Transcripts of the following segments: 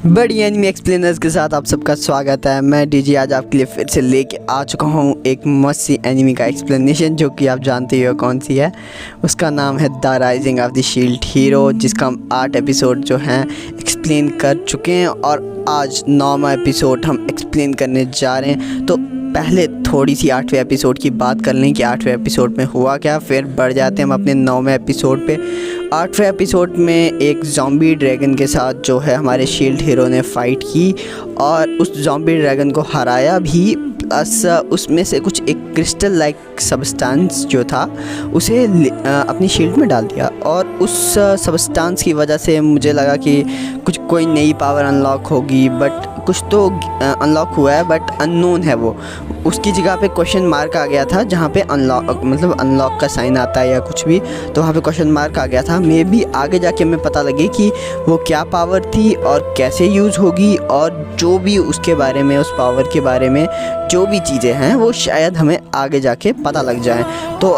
बड़ी enemy explainers के साथ आप सबका स्वागत है। मैं डीजी आज आपके लिए फिर से लेके आ चुका हूँ एक मस्त सी एनिमी का एक्सप्लेनेशन, जो कि आप जानते ही हो कौन सी है। उसका नाम है the rising of the shield hero, जिसका हम 8 एपिसोड जो हैं एक्सप्लेन कर चुके हैं और आज 9वां एपिसोड हम एक्सप्लेन करने जा रहे हैं। तो पहले थोड़ी सी 8वें एपिसोड की बात कर लें कि 8वें एपिसोड में हुआ क्या, फिर बढ़ जाते हैं हम अपने 9वें एपिसोड पे। 8वें एपिसोड में एक ज़ॉम्बी ड्रैगन के साथ जो है हमारे शील्ड हीरो ने फ़ाइट की और उस ज़ॉम्बी ड्रैगन को हराया भी, प्लस उसमें से कुछ एक क्रिस्टल लाइक सब्सटेंस जो था उसे अपनी शील्ड में डाल दिया। और उस सब्सटेंस की वजह से मुझे लगा कि कोई नई पावर अनलॉक होगी, बट कुछ तो अनलॉक हुआ है बट अननोन है वो। उसकी जगह पे क्वेश्चन मार्क आ गया था, जहाँ पे अनलॉक का साइन आता है या कुछ भी, तो वहाँ पे क्वेश्चन मार्क आ गया था। मे भी आगे जाके हमें पता लगे कि वो क्या पावर थी और कैसे यूज़ होगी, और जो भी उसके बारे में, उस पावर के बारे में जो भी चीज़ें हैं वो शायद हमें आगे जाके पता लग जाए। तो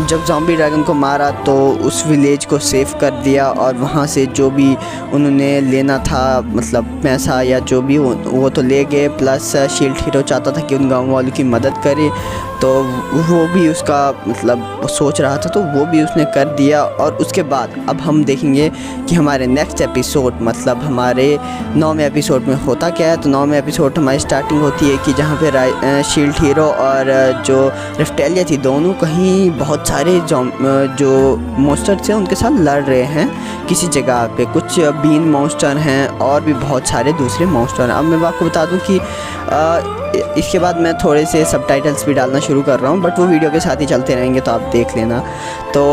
जब ज़ॉम्बी ड्रैगन को मारा तो उस विलेज को सेव कर दिया और वहाँ से जो भी उन्होंने लेना था, मतलब पैसा या जो भी, वो तो ले गए। प्लस शील्ड हीरो चाहता था कि उन गाँव वालों की मदद करे, तो वो भी उसका मतलब सोच रहा था, तो वो भी उसने कर दिया। और उसके बाद अब हम देखेंगे कि हमारे नेक्स्ट एपिसोड, मतलब हमारे 9वें एपिसोड में होता क्या है। तो 9वें एपिसोड हमारी स्टार्टिंग होती है कि जहाँ पे शील्ड हीरो और जो रेप्टिलिया थी, दोनों कहीं बहुत सारे जो मॉन्स्टर थे उनके साथ लड़ रहे हैं किसी जगह पे। कुछ बीन मॉन्स्टर हैं और भी बहुत सारे दूसरे मॉन्स्टर हैं। अब मैं आपको बता दूं कि इसके बाद मैं थोड़े से सबटाइटल्स भी डालना शुरू कर रहा हूँ, बट वो वीडियो के साथ ही चलते रहेंगे, तो आप देख लेना। तो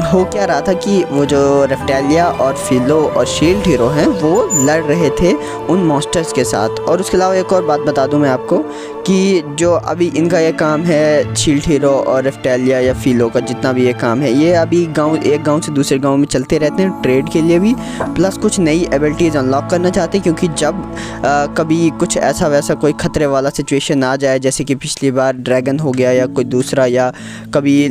हो क्या रहा था कि वो जो रेप्टिलिया और फिलो और शील्ड हीरो हैं वो लड़ रहे थे उन मॉन्स्टर्स के साथ। और उसके अलावा एक और बात बता दूं मैं आपको कि जो अभी इनका ये काम है, शील्ड हीरो और रेप्टिलिया या फिलो का जितना भी ये काम है, ये अभी एक गांव से दूसरे गांव में चलते रहते हैं ट्रेड के लिए भी, प्लस कुछ नई एबिलिटीज़ अनलॉक करना चाहते हैं। क्योंकि जब कभी कुछ ऐसा वैसा कोई ख़तरे वाला सिचुएशन आ जाए, जैसे कि पिछली बार ड्रैगन हो गया या कोई दूसरा, या कभी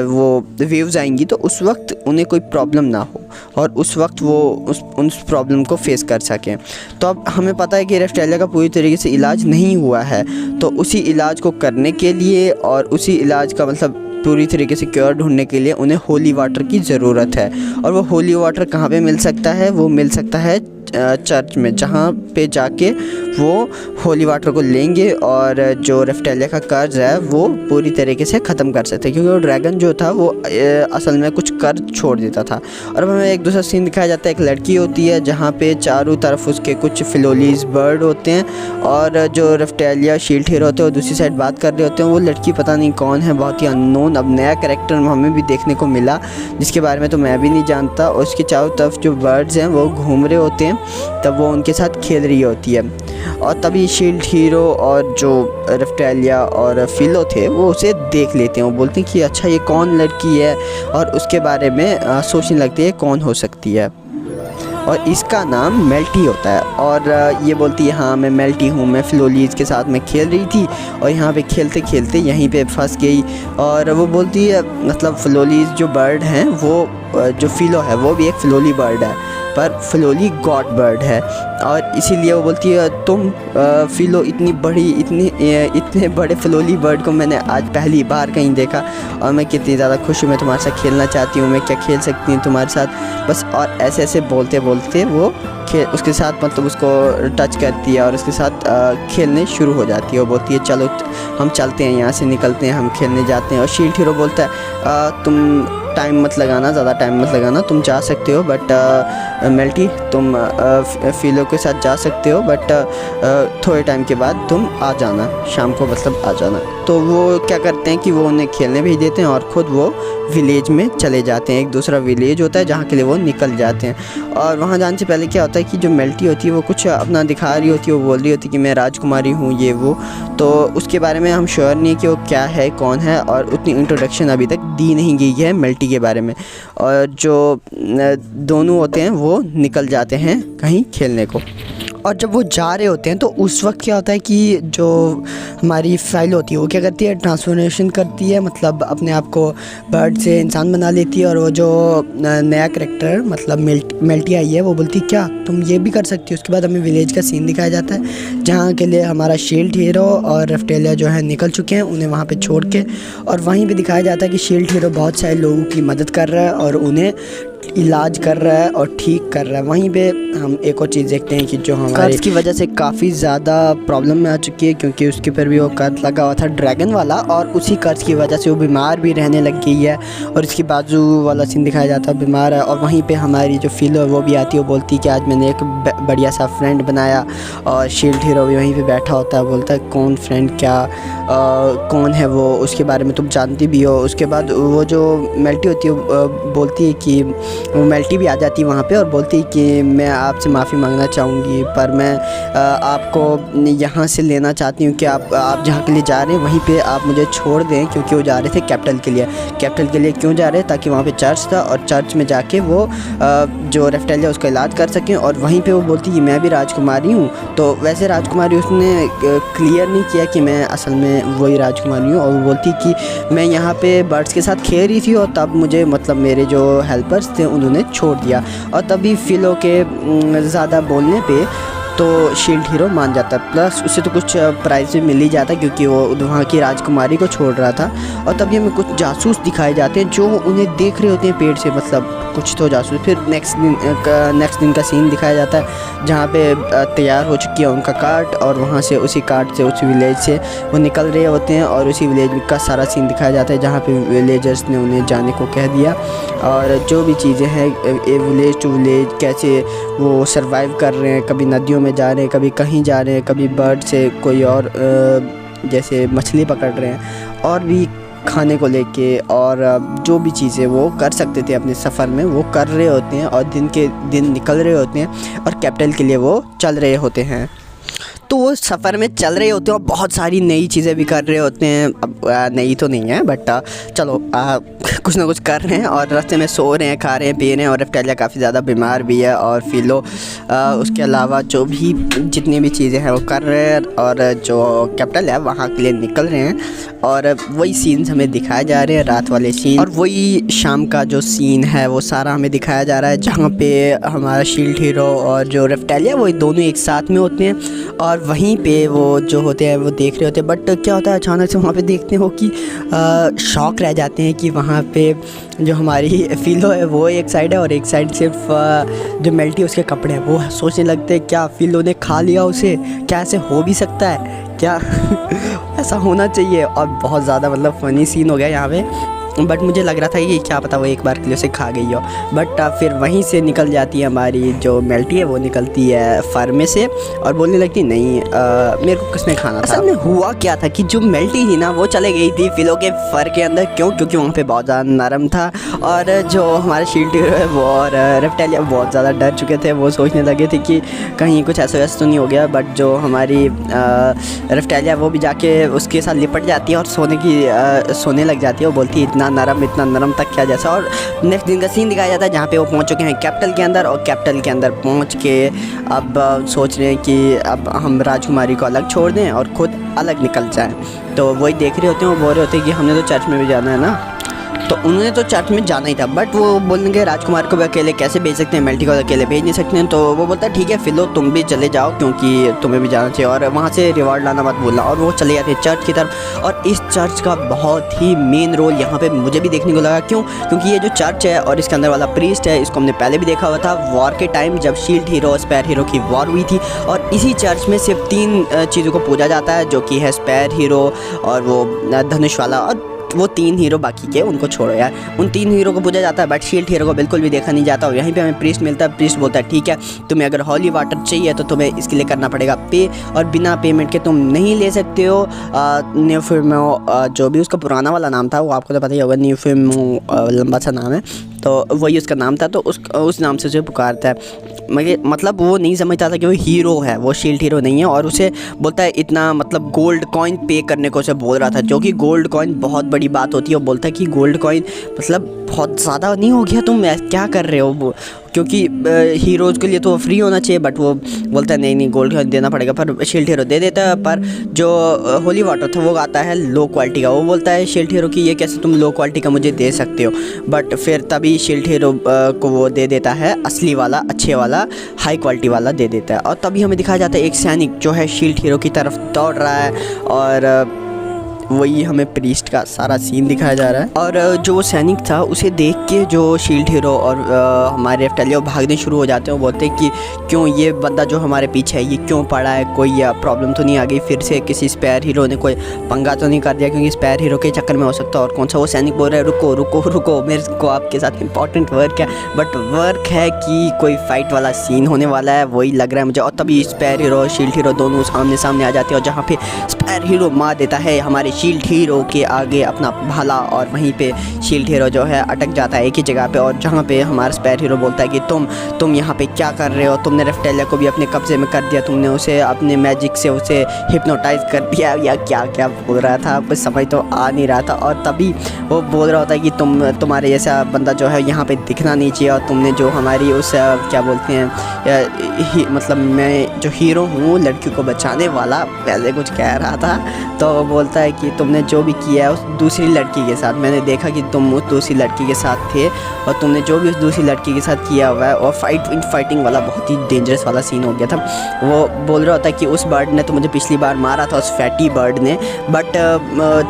वो वेव्स आएंगी, तो उस वक्त उन्हें कोई प्रॉब्लम ना हो और उस वक्त वो उस प्रॉब्लम को फेस कर सकें। तो अब हमें पता है कि रेप्टिलिया का पूरी तरीके से इलाज नहीं हुआ है, तो उसी इलाज को करने के लिए और उसी इलाज का मतलब पूरी तरीके से क्योर ढूंढने के लिए उन्हें होली वाटर की ज़रूरत है। और वो होली वाटर कहाँ पे मिल सकता है? वो मिल सकता है चर्च में, जहाँ पे जाके वो होली वाटर को लेंगे और जो रेप्टिलिया का कर्ज है वो पूरी तरीके से ख़त्म कर सकते हैं। क्योंकि वो ड्रैगन जो था वो असल में कुछ कर्ज छोड़ देता था। और अब हमें एक दूसरा सीन दिखाया जाता है, एक लड़की होती है जहाँ पे चारों तरफ उसके कुछ फिलोलीज बर्ड होते हैं और जो रेप्टिलिया शील्ड हीरो होते हैं वो दूसरी साइड बात कर रहे होते हैं। वो लड़की पता नहीं कौन है, बहुत ही अननोन। अब नया कैरेक्टर हमें भी देखने को मिला जिसके बारे में तो मैं भी नहीं जानता। और उसके चारों तरफ जो बर्ड्स हैं वो घूम रहे होते हैं, तब वो उनके साथ खेल रही होती है। और तभी शील्ड हीरो और जो रेप्टिलिया और फिलो थे वो उसे देख लेते हैं। वो बोलते हैं कि अच्छा ये कौन लड़की है, और उसके बारे में सोचने लगते हैं कौन हो सकती है। और इसका नाम मेल्टी होता है। और ये बोलती है हाँ मैं मेल्टी हूँ, मैं फिलोलीज के साथ मैं खेल रही थी और यहाँ पे खेलते खेलते यहीं पे फंस गई। और वो बोलती है मतलब फिलोलीज जो बर्ड हैं, वो जो फिलो है वो भी एक फिलोली बर्ड है, पर फिलोली गॉड बर्ड है। और इसीलिए वो बोलती है तुम फिलो इतने बड़े फिलोली बर्ड को मैंने आज पहली बार कहीं देखा और मैं कितनी ज़्यादा खुश हूँ, मैं तुम्हारे साथ खेलना चाहती हूँ, मैं क्या खेल सकती हूँ तुम्हारे साथ बस। और ऐसे ऐसे बोलते बोलते वो उसके साथ मतलब उसको टच करती है और उसके साथ खेलने शुरू हो जाती है। वो बोलती है चलो हम चलते हैं, यहाँ से निकलते हैं, हम खेलने जाते हैं। और शील्ड हीरो बोलता है तुम टाइम मत लगाना, ज़्यादा टाइम मत लगाना, तुम जा सकते हो, बट मेल्टी तुम फिलो के साथ जा सकते हो, बट थोड़े टाइम के बाद तुम आ जाना, शाम को मतलब आ जाना। तो वो क्या करते हैं कि वो उन्हें खेलने भेज देते हैं और ख़ुद वो विलेज में चले जाते हैं। एक दूसरा विलेज होता है जहाँ के लिए वो निकल जाते हैं। और वहाँ जाने से पहले क्या होता है कि जो मेल्टी होती है वो कुछ अपना दिखा रही होती है, वो बोल रही होती है कि मैं राजकुमारी हूँ ये वो। तो उसके बारे में हम श्योर नहीं कि वो क्या है कौन है, और उतनी इंट्रोडक्शन अभी तक दी नहीं गई है मेल्टी के बारे में। और जो दोनों होते हैं वो निकल जाते हैं कहीं खेलने को। और जब वो जा रहे होते हैं तो उस वक्त क्या होता है कि जो हमारी फ़ाइल होती है वो क्या करती है, ट्रांसफॉर्मेशन करती है, मतलब अपने आप को बर्ड से इंसान बना लेती है। और वो जो नया करैक्टर मतलब मेल्टी आई है वो बोलती है क्या तुम ये भी कर सकती हो। उसके बाद हमें विलेज का सीन दिखाया जाता है जहाँ के लिए हमारा शील्ड हीरो और रेफ्टेलिया जो है निकल चुके हैं उन्हें वहाँ पे छोड़ के। और वहीं पे दिखाया जाता है कि शील्ड हीरो बहुत सारे लोगों की मदद कर रहा है और उन्हें इलाज कर रहा है और ठीक कर रहा है। वहीं पे हम एक और चीज़ देखते हैं कि जो हमारे कर्ज की वजह से काफ़ी ज़्यादा प्रॉब्लम में आ चुकी है, क्योंकि उसके ऊपर भी वो कर्ज लगा हुआ था ड्रैगन वाला, और उसी कर्ज की वजह से वो बीमार भी रहने लग गई है। और इसकी बाजू वाला सीन दिखाया जाता है बीमार है। और वहीं पे हमारी जो फिलो है वो भी आती है, वो बोलती है कि आज मैंने एक बढ़िया सा फ्रेंड बनाया। और शील्ड हीरो भी वहीं पर बैठा होता है, बोलता है कौन फ्रेंड, क्या कौन है वो, उसके बारे में तुम जानती भी हो। उसके बाद वो जो मेल्टी होती है बोलती है कि वो मेल्टी भी आ जाती है वहाँ पे और बोलती है कि मैं आपसे माफ़ी मांगना चाहूँगी, पर मैं आपको यहाँ से लेना चाहती हूँ कि आप जहाँ के लिए जा रहे हैं वहीं पे आप मुझे छोड़ दें, क्योंकि वो जा रहे थे कैपिटल के लिए। कैपिटल के लिए क्यों जा रहे हैं? ताकि वहाँ पे चर्च था और चर्च में जाके वो जो रेफ्टेलिया उसका इलाज कर सकें। और वहीं पर वो बोलती है मैं भी राजकुमारी हूँ। तो वैसे राजकुमारी उसने क्लियर नहीं किया कि मैं असल में वही राजकुमारी हूँ। और वो बोलती कि मैं यहाँ पे बर्ड्स के साथ खेल रही थी और तब मुझे मतलब मेरे जो हेल्पर्स थे उन्होंने छोड़ दिया। और तभी फिलो के ज़्यादा बोलने पे तो शील्ड हीरो मान जाता है, प्लस उससे तो कुछ प्राइज़ भी मिल ही जाता है क्योंकि वो वहाँ की राजकुमारी को छोड़ रहा था। और तभी हमें कुछ जासूस दिखाए जाते हैं जो उन्हें देख रहे होते हैं पेड़ से, मतलब कुछ तो जासूस। फिर नेक्स्ट दिन का सीन दिखाया जाता है जहाँ पे तैयार हो चुकी है उनका कार्ट, और वहाँ से उसी कार्ट से उस विलेज से वो निकल रहे होते हैं। और उसी विलेज का सारा सीन दिखाया जाता है जहाँ पे विलेजर्स ने उन्हें जाने को कह दिया। और जो भी चीज़ें हैं विलेज टू विलेज कैसे वो सरवाइव कर रहे हैं, कभी नदियों में जा रहे हैं, कभी कहीं जा रहे हैं, कभी बर्ड से कोई और जैसे मछली पकड़ रहे हैं, और भी खाने को लेके, और जो भी चीज़ें वो कर सकते थे अपने सफ़र में वो कर रहे होते हैं। और दिन के दिन निकल रहे होते हैं और कैपिटल के लिए वो चल रहे होते हैं। तो वो सफ़र में चल रहे होते हैं और बहुत सारी नई चीज़ें भी कर रहे होते हैं। अब नई तो नहीं है बट चलो कुछ ना कुछ कर रहे हैं और रास्ते में सो रहे हैं, खा रहे हैं, पी रहे हैं। और रेफ्टेलिया काफ़ी ज़्यादा बीमार भी है और फिलो उसके अलावा जो भी जितनी भी चीज़ें हैं वो कर रहे हैं। और जो कैपिटल है वहाँ के लिए निकल रहे हैं। और वही सीन्स हमें दिखाए जा रहे हैं, रात वाले सीन, और वही शाम का जो सीन है वो सारा हमें दिखाया जा रहा है जहाँ पे हमारा शील्ड हीरो और जो रेफ्टेलिया वो दोनों एक साथ में होते हैं। और वहीं पे वो जो होते हैं वो देख रहे होते हैं। बट क्या होता है अचानक से वहाँ पे देखते हो कि शॉक रह जाते हैं कि वहाँ पे जो हमारी फिलो है वो एक साइड है और एक साइड सिर्फ जो मेल्टी उसके कपड़े हैं। वो सोचने लगते हैं क्या फिलो ने खा लिया उसे, क्या ऐसे हो भी सकता है क्या ऐसा होना चाहिए। और बहुत ज़्यादा मतलब फ़नी सीन हो गया यहाँ पे। बट मुझे लग रहा था कि क्या पता वो एक बार के लिए उसे खा गई हो। बट फिर वहीं से निकल जाती है हमारी जो मेल्टी है, वो निकलती है फर में से और बोलने लगती नहीं मेरे को किसने खाना था। असल में हुआ क्या था कि जो मेल्टी थी ना वो चले गई थी फिलो के फर के अंदर। क्यों? क्योंकि वहाँ पे बहुत ज़्यादा नरम था। और जो हमारे शील्ड है वो और रेफ्टेलिया बहुत ज़्यादा डर चुके थे। वो सोचने लगे थे कि कहीं कुछ ऐसा वैसा तो नहीं हो गया। बट जो हमारी रेफ्टेलिया वो भी जाके उसके साथ लिपट जाती है और सोने लग जाती है। वो बोलती है इतना नरम तक क्या जैसा। और नेक्स्ट दिन का सीन दिखाया जाता है जहाँ पे वो पहुँच चुके हैं कैपिटल के अंदर। और कैपिटल के अंदर पहुँच के अब सोच रहे हैं कि अब हम राजकुमारी को अलग छोड़ दें और ख़ुद अलग निकल जाएं। तो वही देख रहे होते हैं, वो बोल रहे होते हैं कि हमने तो चर्च में भी जाना है ना। तो उन्होंने तो चर्च में जाना ही था। बट वो बोलेंगे राजकुमार को भी अकेले कैसे भेज सकते हैं, मेल्टी को अकेले भेज नहीं सकते हैं। तो वो बोलता है ठीक है फिलो तुम भी चले जाओ क्योंकि तुम्हें भी जाना चाहिए और वहाँ से रिवॉर्ड लाना मत भूलना। और वो चले जाते हैं चर्च की तरफ। और इस चर्च का बहुत ही मेन रोल यहाँ पे मुझे भी देखने को लगा। क्यों? क्योंकि ये जो चर्च है और इसके अंदर वाला प्रीस्ट है, इसको हमने पहले भी देखा हुआ था वॉर के टाइम जब शील्ड हीरो स्पेयर हीरो की वॉर हुई थी। और इसी चर्च में सिर्फ 3 चीज़ों को पूजा जाता है, जो कि है स्पेयर हीरो और वो धनुष वाला, और वो 3 हीरो बाकी के उनको छोड़ो यार। उन 3 हीरो को पूजा जाता है बट शील्ड हीरो को बिल्कुल भी देखा नहीं जाता। और यहीं पे हमें प्रीस्ट मिलता है। प्रीस्ट बोलता है ठीक है तुम्हें अगर हॉली वाटर चाहिए तो तुम्हें इसके लिए करना पड़ेगा पे, और बिना पेमेंट के तुम नहीं ले सकते हो। न्यूफिमो जो भी उसका पुराना वाला नाम था वो आपको तो पता ही होगा, न्यूफिमो लंबा सा नाम है तो वही उसका नाम था। तो उस नाम से उसे पुकारता है। मतलब वो नहीं समझता था कि वो हीरो है, वो शील्ड हीरो नहीं है। और उसे बोलता है इतना मतलब गोल्ड कॉइन पे करने को उसे बोल रहा था, जो कि गोल्ड कॉइन बहुत बड़ी बात होती है। वो बोलता है कि गोल्ड कॉइन मतलब बहुत ज़्यादा नहीं हो गया, तुम क्या कर रहे हो। वो क्योंकि हीरोज़ के लिए तो वो फ्री होना चाहिए, बट वो बोलता है नहीं गोल्ड देना पड़ेगा। पर शील्ड हीरो दे देता है, पर जो होली वाटर था वो आता है लो क्वालिटी का। वो बोलता है शील्ड हीरो की ये कैसे तुम लो क्वालिटी का मुझे दे सकते हो, बट फिर तभी शील्ड हीरो को वो दे देता है असली वाला, अच्छे वाला, हाई क्वालिटी वाला दे देता है। और तभी हमें दिखाया जाता है एक सैनिक जो है शील्ड हीरो की तरफ दौड़ रहा है, और वही हमें प्रीस्ट का सारा सीन दिखाया जा रहा है। और जो वो सैनिक था उसे देख के जो शील्ड हीरो और हमारे रेप्टालिया भागने शुरू हो जाते हैं। वो बोलते हैं कि क्यों ये बंदा जो हमारे पीछे है ये क्यों पड़ा है, कोई प्रॉब्लम तो नहीं आ गई, फिर से किसी स्पेयर हीरो ने कोई पंगा तो नहीं कर दिया, क्योंकि स्पेयर हीरो के चक्कर में हो सकता है। और कौन सा वो सैनिक बोल रहा है रुको रुको रुको, मेरे को आपके साथ इंपॉर्टेंट वर्क है। बट वर्क है कि कोई फाइट वाला सीन होने वाला है, वही लग रहा है मुझे। और तभी स्पेयर हीरो और शील्ड हीरो दोनों आमने सामने आ जाते हैं, और जहाँ पे स्पेयर हीरो मार देता है हमारे शील्ड हीरो के आगे अपना भाला, और वहीं पे शील्ड हीरो जो है अटक जाता है एक ही जगह पे। और जहाँ पे हमारा स्पेयर हीरो बोलता है कि तुम यहाँ पे क्या कर रहे हो, तुमने रेप्टालिया को भी अपने कब्जे में कर दिया, तुमने उसे अपने मैजिक से उसे हिप्नोटाइज कर दिया, या क्या क्या बोल रहा था कुछ समझ तो आ नहीं रहा था। और तभी वो बोल रहा होता है कि तुम्हारे जैसा बंदा जो है यहाँ पे दिखना नहीं चाहिए, और तुमने जो हमारी उस क्या बोलते हैं मतलब मैं जो हीरो हूँ लड़कियों को बचाने वाला, पहले कुछ कह रहा था। तो वो बोलता है कि तुमने जो भी किया है उस दूसरी लड़की के साथ, मैंने देखा कि तुम उस दूसरी लड़की के साथ थे, और तुमने जो भी उस दूसरी लड़की के साथ किया हुआ है। और फाइटिंग वाला बहुत ही डेंजरस वाला सीन हो गया था। वो बोल रहा होता है कि उस बर्ड ने तो मुझे पिछली बार मारा था, उस फैटी बर्ड ने, बट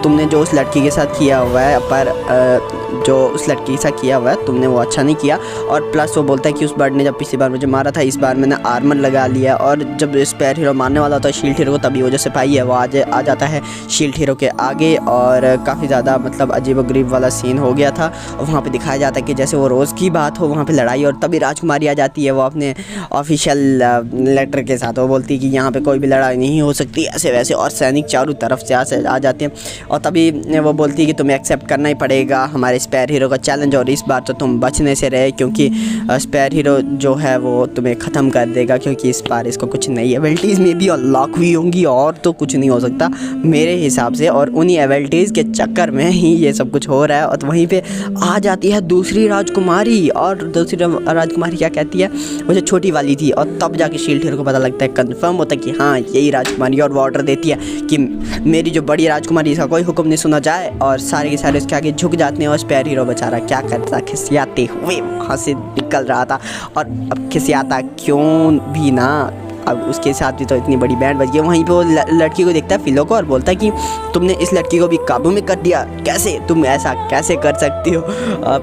तुमने जो उस लड़की के साथ किया हुआ है, पर जो उस लड़की के साथ किया हुआ है तुमने वो अच्छा नहीं किया। और प्लस वो बोलता है कि उस बर्ड ने जब पिछली बार मुझे मारा था, इस बार मैंने आर्मर लगा लिया। और जब स्पेयर हीरो मारने वाला होता है शील्ड हीरो को, तभी वो जो सिपाही है वो आ जाता है शील्ड हीरो के आगे, और काफ़ी ज़्यादा मतलब अजीबोगरीब वाला सीन हो गया था। और वहाँ पे दिखाया जाता है कि जैसे वो रोज़ की बात हो वहाँ पे लड़ाई, और तभी राजकुमारी आ जाती है वो अपने ऑफिशियल लेटर के साथ। वो बोलती है कि यहाँ पे कोई भी लड़ाई नहीं हो सकती ऐसे वैसे, और सैनिक चारों तरफ से आ जाते हैं। और तभी वो बोलती है कि तुम्हें एक्सेप्ट करना ही पड़ेगा हमारे स्पेयर हीरो का चैलेंज, और इस बार तो तुम बचने से रहे, क्योंकि स्पेयर हीरो जो है वो तुम्हें ख़त्म कर देगा, क्योंकि इस बार इसको कुछ नई एबिलिटीज़ में भी अनलॉक हुई होंगी, और तो कुछ नहीं हो सकता मेरे हिसाब से। और उन्हीं एबिलिटीज़ के चक्कर में ही ये सब कुछ हो रहा है। और वहीं पे आ जाती है दूसरी राजकुमारी, और दूसरी राजकुमारी क्या कहती है, वो जो छोटी वाली थी। और तब जाके शील्ड हीरो को पता लगता है, कंफर्म होता है कि हाँ यही राजकुमारी, और वो ऑर्डर देती है कि मेरी जो बड़ी राजकुमारी इसका कोई हुक्म नहीं सुना जाए, और सारे के सारे उसके आगे झुक जाते हैं। और स्पेयर हीरो बेचारा क्या करता, खिसियाते हुए वहाँ से निकल रहा था। और अब खिसियाता क्यों भी ना, अब उसके साथ भी तो इतनी बड़ी बैंड बज गई। वहीं पे वो लड़की को देखता है, फिलो को, और बोलता है कि तुमने इस लड़की को भी काबू में कर दिया, कैसे तुम ऐसा कैसे कर सकती हो,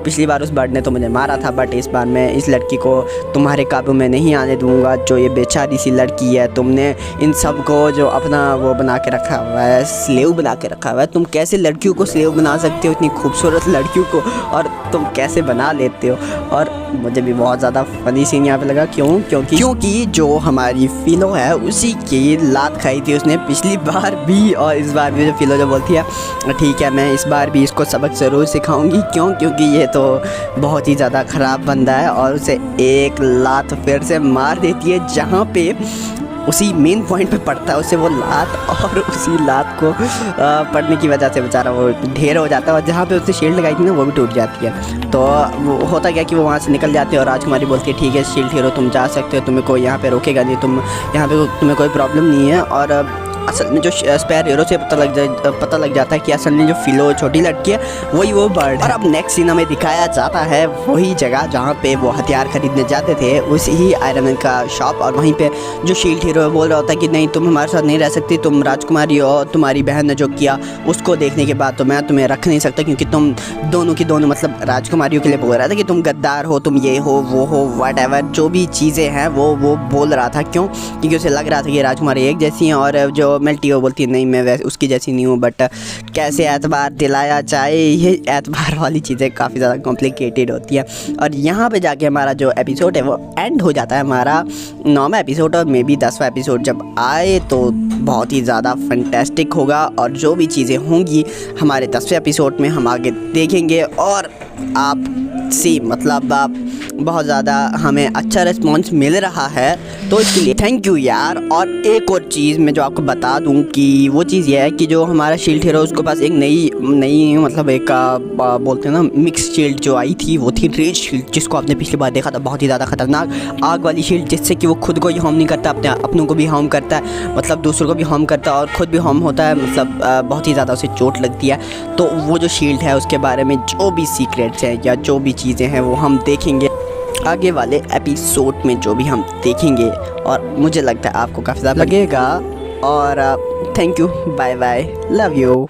पिछली बार उस बर्ड ने तो मुझे मारा था, बट इस बार मैं इस लड़की को तुम्हारे काबू में नहीं आने दूंगा, जो ये बेचारी सी लड़की है। तुमने इन सब को जो अपना वो बना के रखा हुआ है, स्लेव बना के रखा हुआ है, तुम कैसे लड़कियों को स्लेव बना सकते हो, इतनी खूबसूरत लड़कियों को, और तुम कैसे बना लेते हो। और मुझे भी बहुत ज़्यादा फनी सीन यहाँ पे लगा, क्योंकि जो हमारी फिलो है उसी की लात खाई थी उसने पिछली बार भी, और इस बार भी जो फिलो जो बोलती है ठीक है मैं इस बार भी इसको सबक ज़रूर सिखाऊंगी, क्योंकि ये तो बहुत ही ज़्यादा ख़राब बंदा है। और उसे एक लात फिर से मार देती है, जहाँ पे उसी मेन पॉइंट पे पड़ता है उसे वो लात, और उसी लात को पड़ने की वजह से बेचारा वो ढेर हो जाता है, और जहाँ पे उसने शील्ड लगाई थी ना वो भी टूट जाती है। तो वो होता क्या कि वो वहाँ से निकल जाते हैं, और राजकुमारी बोलती है ठीक है शील्ड हीरो तुम जा सकते हो, तुम्हें कोई यहाँ पे रोकेगा नहीं, तुम यहाँ पे तुम्हें कोई प्रॉब्लम नहीं है। और असल में जो स्पेयर हीरो से पता लग जाता है कि असल में जो फिलो छोटी लड़की है वही वो बर्ड है। और अब नेक्स्ट सीन हमें दिखाया जाता है वही जगह जहाँ पे वो हथियार खरीदने जाते थे, उसी ही आयरन मैन का शॉप। और वहीं पे जो शील्ड हीरो बोल रहा होता है कि नहीं तुम हमारे साथ नहीं रह सकती, तुम राजकुमारी हो, तुम्हारी बहन ने जो किया उसको देखने के बाद तो मैं तुम्हें रख नहीं सकता, क्योंकि तुम दोनों की दोनों मतलब राजकुमारियों के लिए बोल रहा था कि तुम गद्दार हो, तुम ये हो वो हो, वट एवर जो भी चीज़ें हैं वो बोल रहा था। क्यों? क्योंकि उसे लग रहा था कि राजकुमारी एक जैसी हैं, और जो मेल्टी वो बोलती है नहीं मैं वैसे उसकी जैसी नहीं हूँ। बट कैसे एतबार दिलाया जाए, ये एतबार वाली चीज़ें काफ़ी ज़्यादा कॉम्प्लिकेटेड होती है। और यहाँ पे जाके हमारा जो एपिसोड है वो एंड हो जाता है, हमारा 9वां एपिसोड, और मे बी 10वां एपिसोड जब आए तो बहुत ही ज़्यादा फैंटास्टिक होगा। और जो भी चीज़ें होंगी हमारे 10वें एपिसोड में हम आगे देखेंगे, और आप मतलब आप बहुत ज़्यादा हमें अच्छा रिस्पॉन्स मिल रहा है, तो इसके लिए थैंक यू यार। और एक और चीज़ मैं जो आपको बता दूं कि वो चीज़ ये है कि जो हमारा शील्ड हीरो उसको पास एक नई मतलब एक बोलते हैं ना मिक्स शील्ड जो आई थी, वो थी रेज शील्ड, जिसको आपने पिछली बार देखा था, बहुत ही ज़्यादा खतरनाक आग वाली शील्ड, जिससे कि वो खुद को ही हार्म नहीं करता, अपनों को भी हार्म करता है, मतलब दूसरों को भी हार्म करता है और ख़ुद भी हार्म होता है, मतलब बहुत ही ज़्यादा उसे चोट लगती है। तो वो जो शील्ड है उसके बारे में जो भी सीक्रेट्स हैं या जो भी चीज़ें हैं वो हम देखेंगे आगे वाले एपिसोड में, जो भी हम देखेंगे, और मुझे लगता है आपको काफ़ी ज़्यादा लगेगा। और thank you, bye bye, love you.